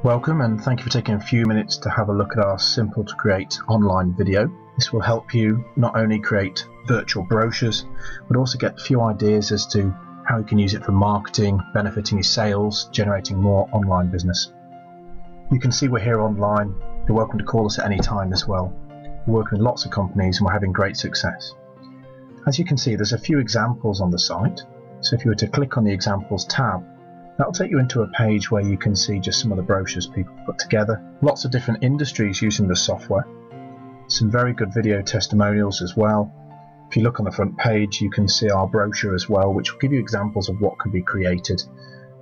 Welcome and thank you for taking a few minutes to have a look at our simple to create online video. This will help you not only create virtual brochures but also get a few ideas as to how you can use it for marketing, benefiting your sales, generating more online business. You can see we're here online. You're welcome to call us at any time as well. We're working with lots of companies and we're having great success. As you can see, there's a few examples on the site. So if you were to click on the examples tab, that'll take you into a page where you can see just some of the brochures people put together. Lots of different industries using the software. Some very good video testimonials as well. If you look on the front page, you can see our brochure as well, which will give you examples of what can be created.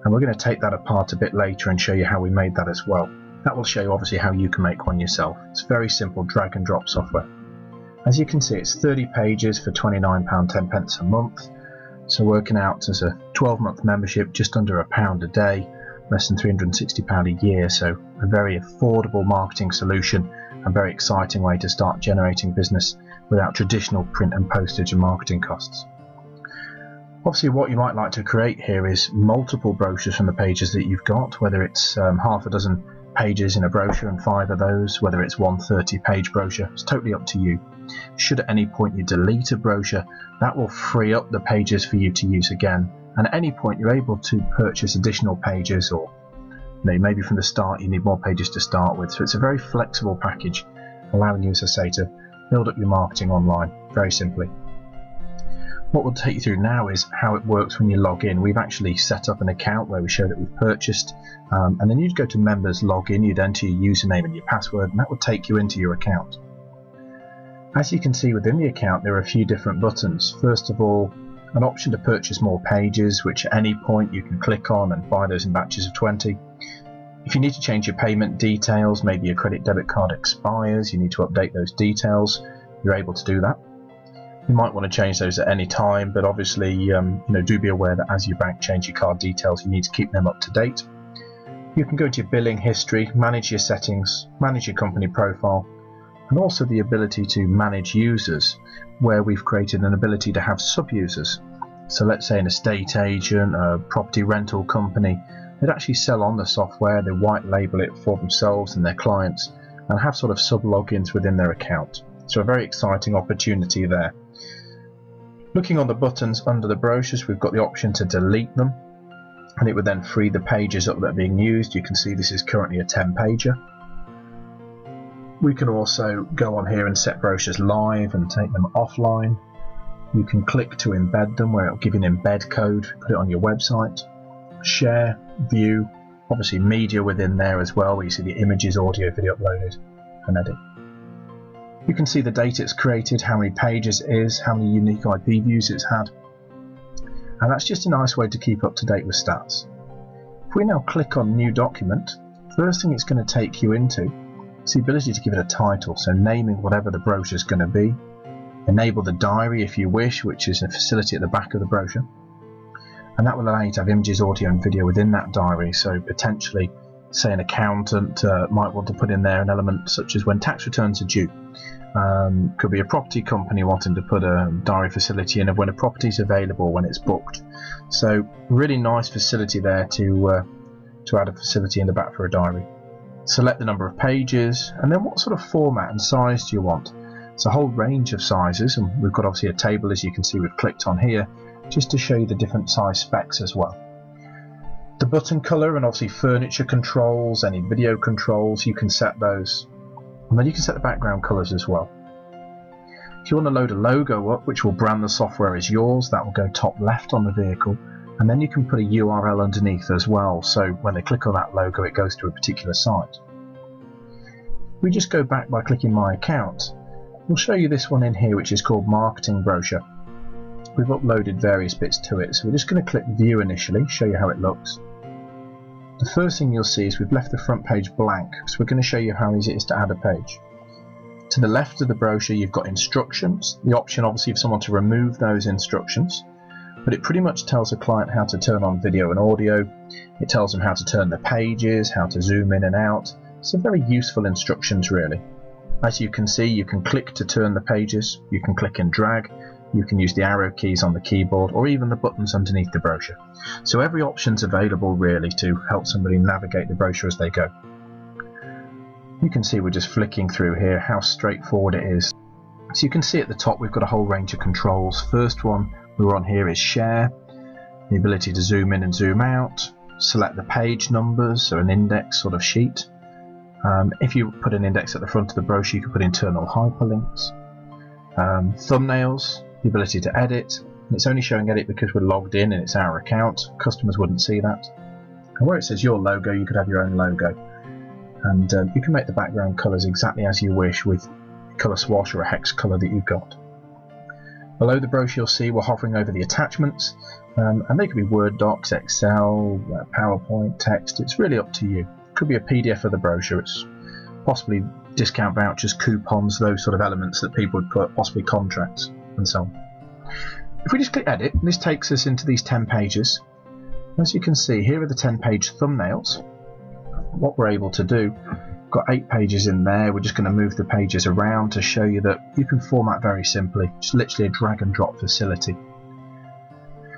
And we're going to take that apart a bit later and show you how we made that as well. That will show you obviously how you can make one yourself. It's very simple drag and drop software. As you can see, it's 30 pages for £29.10 a month. So working out as a 12-month membership, just under £1 a day, less than £360 a year. So a very affordable marketing solution and very exciting way to start generating business without traditional print and postage and marketing costs. Obviously what you might like to create here is multiple brochures from the pages that you've got, whether it's half a dozen pages in a brochure and 5 of those, whether it's one 30-page brochure, it's totally up to you. Should at any point you delete a brochure, that will free up the pages for you to use again, and at any point you're able to purchase additional pages, or maybe from the start you need more pages to start with. So it's a very flexible package, allowing you, as I say, to build up your marketing online very simply. What we'll take you through now is how it works when you log in. We've actually set up an account where we show that we've purchased, and then you'd go to members login, you'd enter your username and your password, and that would take you into your account. As you can see within the account, there are a few different buttons. First of all, an option to purchase more pages, which at any point you can click on and buy those in batches of 20. If you need to change your payment details, maybe your credit debit card expires, you need to update those details, you're able to do that. You might want to change those at any time, but obviously do be aware that as your bank change your card details, you need to keep them up to date. You can go to your billing history, manage your settings, manage your company profile, and also the ability to manage users, where we've created an ability to have sub-users. So let's say an estate agent, a property rental company, they'd actually sell on the software, they white label it for themselves and their clients, and have sort of sub-logins within their account. So a very exciting opportunity there. Looking on the buttons under the brochures, we've got the option to delete them, and it would then free the pages up that are being used. You can see this is currently a 10-pager. We can also go on here and set brochures live and take them offline. You can click to embed them, where it will give you an embed code, put it on your website. Share, view, obviously media within there as well, where you see the images, audio, video uploaded, and edit. You can see the date it's created, how many pages it is, how many unique IP views it's had, and that's just a nice way to keep up to date with stats. If we now click on New Document, first thing it's going to take you into is the ability to give it a title, so naming whatever the brochure is going to be. Enable the diary if you wish, which is a facility at the back of the brochure, and that will allow you to have images, audio and video within that diary. So potentially, say an accountant might want to put in there an element such as when tax returns are due. Could be a property company wanting to put a diary facility in of when a property is available, when it's booked. So really nice facility there to add a facility in the back for a diary. Select the number of pages, and then what sort of format and size do you want. It's a whole range of sizes, and we've got obviously a table, as you can see we've clicked on here, just to show you the different size specs as well. The button colour and obviously furniture controls, any video controls, you can set those. And then you can set the background colours as well. If you want to load a logo up, which will brand the software as yours, that will go top left on the vehicle, and then you can put a URL underneath as well, so when they click on that logo it goes to a particular site. We just go back by clicking My Account. We'll show you this one in here, which is called Marketing Brochure. We've uploaded various bits to it, so we're just going to click View initially, show you how it looks. The first thing you'll see is we've left the front page blank, so we're going to show you how easy it is to add a page. To the left of the brochure you've got instructions, the option obviously for someone to remove those instructions, but it pretty much tells a client how to turn on video and audio, it tells them how to turn the pages, how to zoom in and out. Some very useful instructions really. As you can see, you can click to turn the pages, you can click and drag, you can use the arrow keys on the keyboard, or even the buttons underneath the brochure. So every option's available really to help somebody navigate the brochure as they go. You can see we're just flicking through here how straightforward it is. So you can see at the top we've got a whole range of controls. First one we're on here is share, the ability to zoom in and zoom out, select the page numbers, so an index sort of sheet. If you put an index at the front of the brochure, you can put internal hyperlinks. Thumbnails, the ability to edit. It's only showing edit because we're logged in and it's our account. Customers wouldn't see that. And where it says your logo, you could have your own logo. And you can make the background colours exactly as you wish with colour swash or a hex colour that you've got. Below the brochure you'll see we're hovering over the attachments, and they could be Word docs, Excel, PowerPoint, text. It's really up to you. It could be a PDF of the brochure. It's possibly discount vouchers, coupons, those sort of elements that people would put, possibly contracts and so on. If we just click edit, this takes us into these 10 pages. As you can see, here are the 10-page thumbnails. What we're able to do, we've got 8 pages in there. We're just going to move the pages around to show you that you can format very simply. It's literally a drag and drop facility.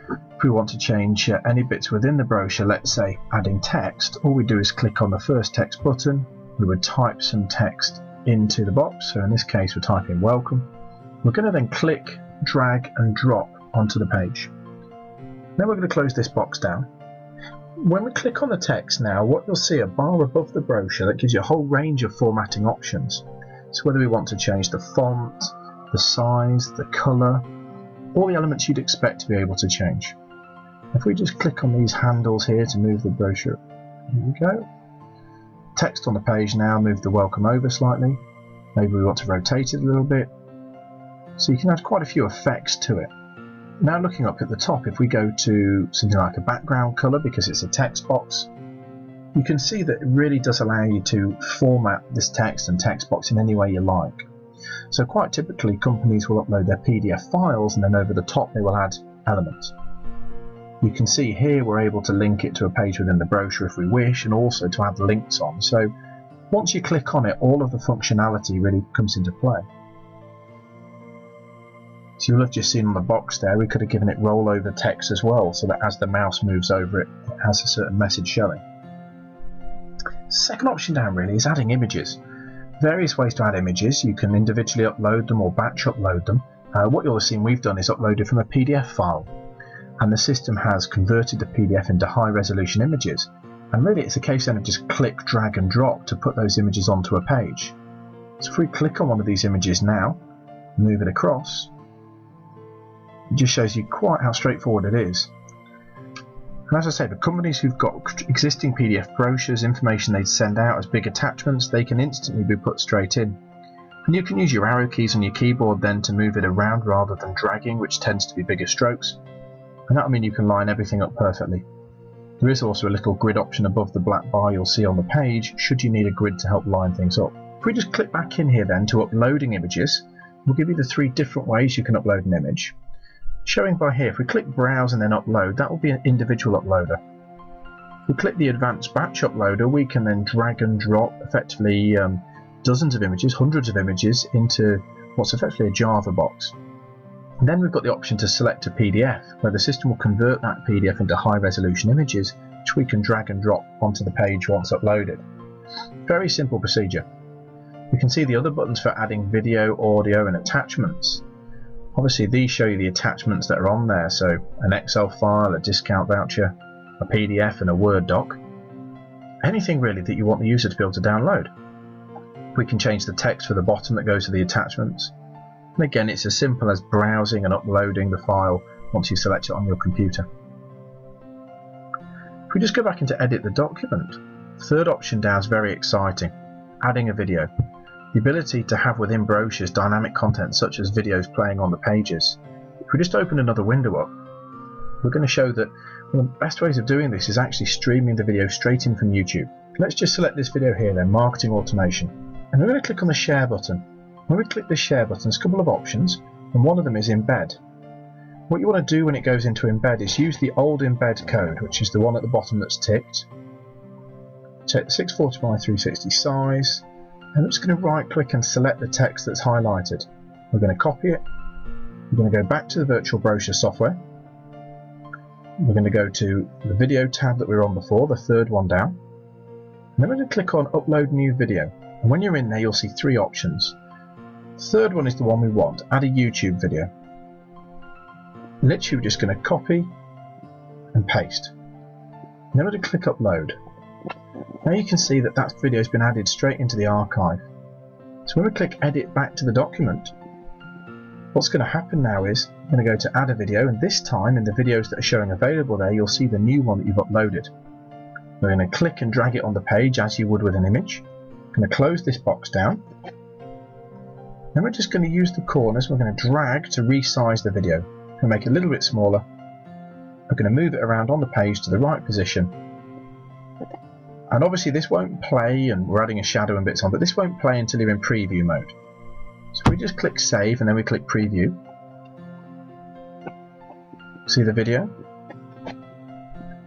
If we want to change any bits within the brochure, let's say adding text, all we do is click on the first text button. We would type some text into the box, so in this case we're typing welcome. We're going to then click, drag and drop onto the page. Now we're going to close this box down. When we click on the text now, what you'll see a bar above the brochure that gives you a whole range of formatting options. So whether we want to change the font, the size, the colour, all the elements you'd expect to be able to change. If we just click on these handles here to move the brochure, here we go. Text on the page now, move the welcome over slightly. Maybe we want to rotate it a little bit. So you can add quite a few effects to it. Now looking up at the top, if we go to something like a background colour because it's a text box, you can see that it really does allow you to format this text and text box in any way you like. So quite typically companies will upload their PDF files and then over the top they will add elements. You can see here we're able to link it to a page within the brochure if we wish, and also to add links on. So once you click on it, all of the functionality really comes into play. So you'll have just seen on the box there, we could have given it rollover text as well, so that as the mouse moves over it, it has a certain message showing. Second option down really is adding images. Various ways to add images. You can individually upload them or batch upload them. What you'll have seen we've done is uploaded from a PDF file, and the system has converted the PDF into high resolution images. And really it's a case then of just click, drag and drop to put those images onto a page. So if we click on one of these images now, move it across, it just shows you quite how straightforward it is. And as I say, for companies who've got existing PDF brochures, information they send out as big attachments, they can instantly be put straight in. And you can use your arrow keys on your keyboard then to move it around rather than dragging, which tends to be bigger strokes. And that'll mean you can line everything up perfectly. There is also a little grid option above the black bar you'll see on the page, should you need a grid to help line things up. If we just click back in here then to uploading images, we'll give you the 3 different ways you can upload an image. Showing by here, if we click browse and then upload, that will be an individual uploader. If we click the advanced batch uploader, we can then drag and drop effectively dozens of images, hundreds of images into what's effectively a Java box. And then we've got the option to select a PDF, where the system will convert that PDF into high resolution images, which we can drag and drop onto the page once uploaded. Very simple procedure. We can see the other buttons for adding video, audio and attachments. Obviously these show you the attachments that are on there, so an Excel file, a discount voucher, a PDF and a Word doc. Anything really that you want the user to be able to download. We can change the text for the bottom that goes to the attachments. And again, it's as simple as browsing and uploading the file once you select it on your computer. If we just go back into edit the document, third option down is very exciting, adding a video. The ability to have within brochures dynamic content such as videos playing on the pages. If we just open another window up, we're going to show that one of the best ways of doing this is actually streaming the video straight in from YouTube. Let's just select this video here then, marketing automation. And we're going to click on the share button. When we click the share button, there's a couple of options, and one of them is embed. What you want to do when it goes into embed is use the old embed code, which is the one at the bottom that's ticked. Take the 640 by 360 size, and I'm just going to right click and select the text that's highlighted. We're going to copy it. We're going to go back to the virtual brochure software. We're going to go to the video tab that we were on before, the third one down. And then we're going to click on upload new video. And when you're in there, you'll see three options. The third one is the one we want, add a YouTube video. Literally, we're just going to copy and paste. And then we're going to click upload. Now you can see that that video has been added straight into the archive. So when we click edit back to the document, what's going to happen now is I'm going to go to add a video, and this time in the videos that are showing available there, you'll see the new one that you've uploaded. We're going to click and drag it on the page as you would with an image. I'm going to close this box down. Then we're just going to use the corners. We're going to drag to resize the video. We're going to make it a little bit smaller. We're going to move it around on the page to the right position. And obviously this won't play, and we're adding a shadow and bits on, but this won't play until you're in preview mode. So we just click save and then we click preview. See the video?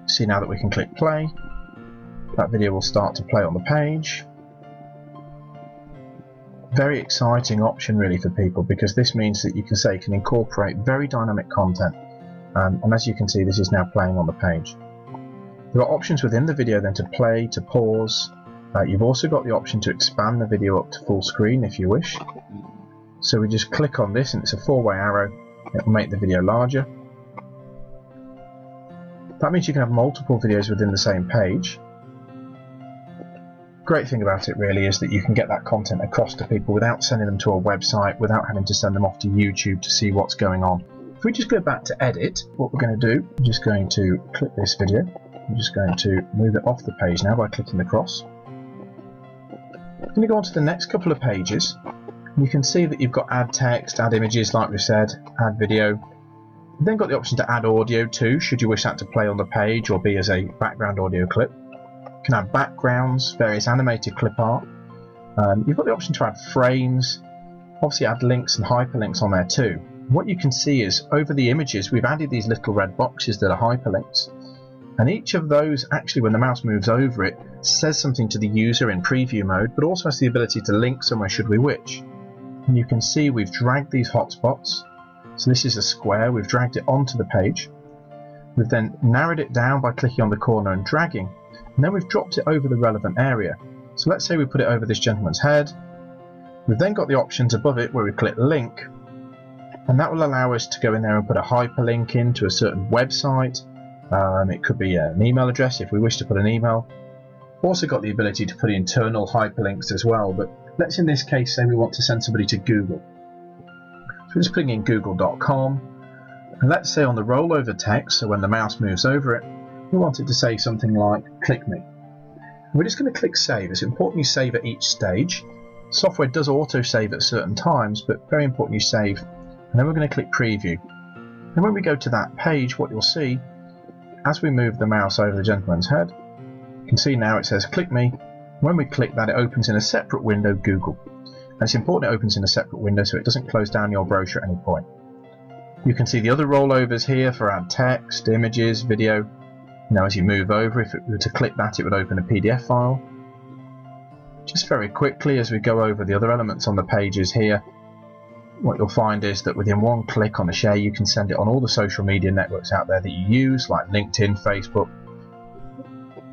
See now that we can click play. That video will start to play on the page. Very exciting option really for people, because this means that you can incorporate very dynamic content, and as you can see, this is now playing on the page. There are options within the video then to play, to pause. You've also got the option to expand the video up to full screen if you wish. So we just click on this and it's a four-way arrow. It will make the video larger. That means you can have multiple videos within the same page. Great thing about it really is that you can get that content across to people without sending them to a website, without having to send them off to YouTube to see what's going on. If we just go back to edit, what we're going to do, I'm just going to click this video. I'm just going to move it off the page now by clicking the cross. I'm going to go on to the next couple of pages. You can see that you've got add text, add images like we said, add video. You've then got the option to add audio too, should you wish that to play on the page or be as a background audio clip. You can add backgrounds, various animated clip art. You've got the option to add frames, obviously add links and hyperlinks on there too. What you can see is over the images we've added these little red boxes that are hyperlinks, and each of those actually, when the mouse moves over it, says something to the user in preview mode, but also has the ability to link somewhere should we wish. And you can see we've dragged these hotspots. So this is a square, we've dragged it onto the page. We've then narrowed it down by clicking on the corner and dragging, and then we've dropped it over the relevant area. So let's say we put it over this gentleman's head. We've then got the options above it where we click link, and that will allow us to go in there and put a hyperlink into a certain website. It could be an email address if we wish to put an email. Also got the ability to put internal hyperlinks as well, but let's in this case say we want to send somebody to Google. So we're just putting in google.com, and let's say on the rollover text, so when the mouse moves over it, we want it to say something like click me. And we're just going to click save. It's important you save at each stage. Software does auto save at certain times, but very important you save. And then we're going to click preview. And when we go to that page, what you'll see, as we move the mouse over the gentleman's head, you can see now it says click me. When we click that, it opens in a separate window, Google. And it's important it opens in a separate window so it doesn't close down your brochure at any point. You can see the other rollovers here for add text, images, video. Now as you move over, if it were to click that, it would open a PDF file. Just very quickly as we go over the other elements on the pages here, what you'll find is that within one click on a share you can send it on all the social media networks out there that you use, like LinkedIn, Facebook.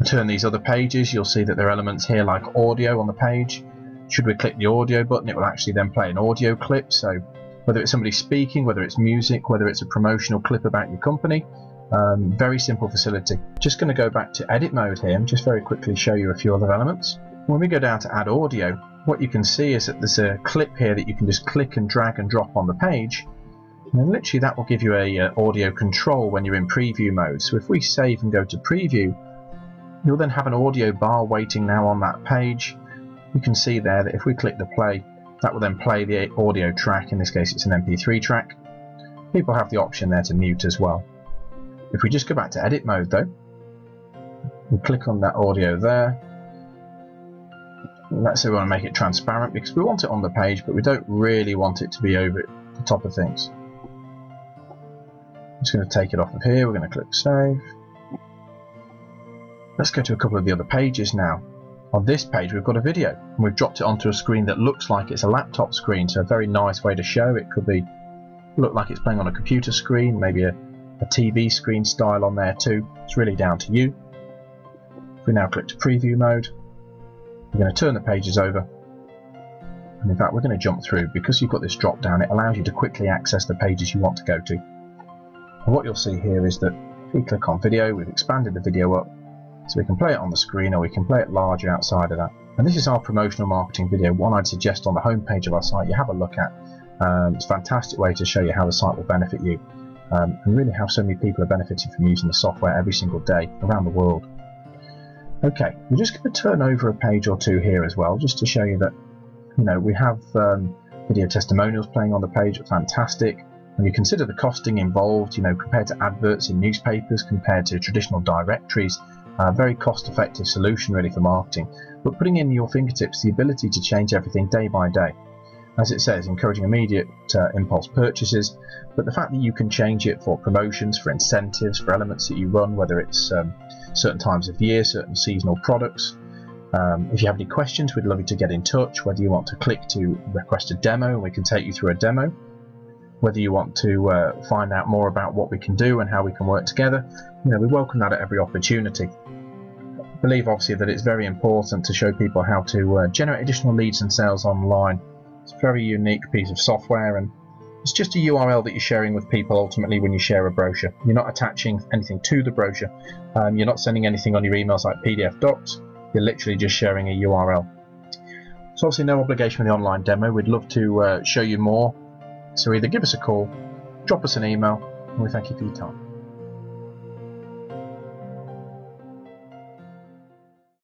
Turn these other pages, you'll see that there are elements here like audio on the page. Should we click the audio button, it will actually then play an audio clip, so whether it's somebody speaking, whether it's music, whether it's a promotional clip about your company. Very simple facility. Just going to go back to edit mode here and just very quickly show you a few other elements. When we go down to add audio, what you can see is that there's a clip here that you can just click and drag and drop on the page, and then literally that will give you a audio control when you're in preview mode. So if we save and go to preview, you'll then have an audio bar waiting now on that page. You can see there that if we click the play, that will then play the audio track. In this case it's an MP3 track. People have the option there to mute as well. If we just go back to edit mode though, we click on that audio there. Let's say we want to make it transparent because we want it on the page, but we don't really want it to be over the top of things. I'm just going to take it off of here. We're going to click save. Let's go to a couple of the other pages now. On this page we've got a video, and we've dropped it onto a screen that looks like it's a laptop screen, so a very nice way to show. It could be look like it's playing on a computer screen, maybe a TV screen style on there too. It's really down to you. If we now click to preview mode, we're going to turn the pages over, And in fact, we're going to jump through. Because you've got this drop down, it allows you to quickly access the pages you want to go to. And what you'll see here is that if we click on video, we've expanded the video up so we can play it on the screen, or we can play it larger outside of that. And this is our promotional marketing video, one I'd suggest on the home page of our site you have a look at. It's a fantastic way to show you how the site will benefit you, and really how so many people are benefiting from using the software every single day around the world. Okay, we're just going to turn over a page or two here as well, just to show you that, you know, we have video testimonials playing on the page. Fantastic. When you consider the costing involved, you know, compared to adverts in newspapers, compared to traditional directories, a very cost-effective solution really for marketing. But putting in your fingertips the ability to change everything day by day. As it says, encouraging immediate impulse purchases, but the fact that you can change it for promotions, for incentives, for elements that you run, whether it's certain times of year, certain seasonal products. If you have any questions, we'd love you to get in touch, whether you want to click to request a demo and we can take you through a demo, whether you want to find out more about what we can do and how we can work together. You know, we welcome that at every opportunity. I believe obviously that it's very important to show people how to generate additional leads and sales online. It's a very unique piece of software, and it's just a URL that you're sharing with people ultimately when you share a brochure. You're not attaching anything to the brochure. You're not sending anything on your emails like PDF docs. You're literally just sharing a URL. So obviously no obligation with the online demo. We'd love to show you more. So either give us a call, drop us an email, and we thank you for your time.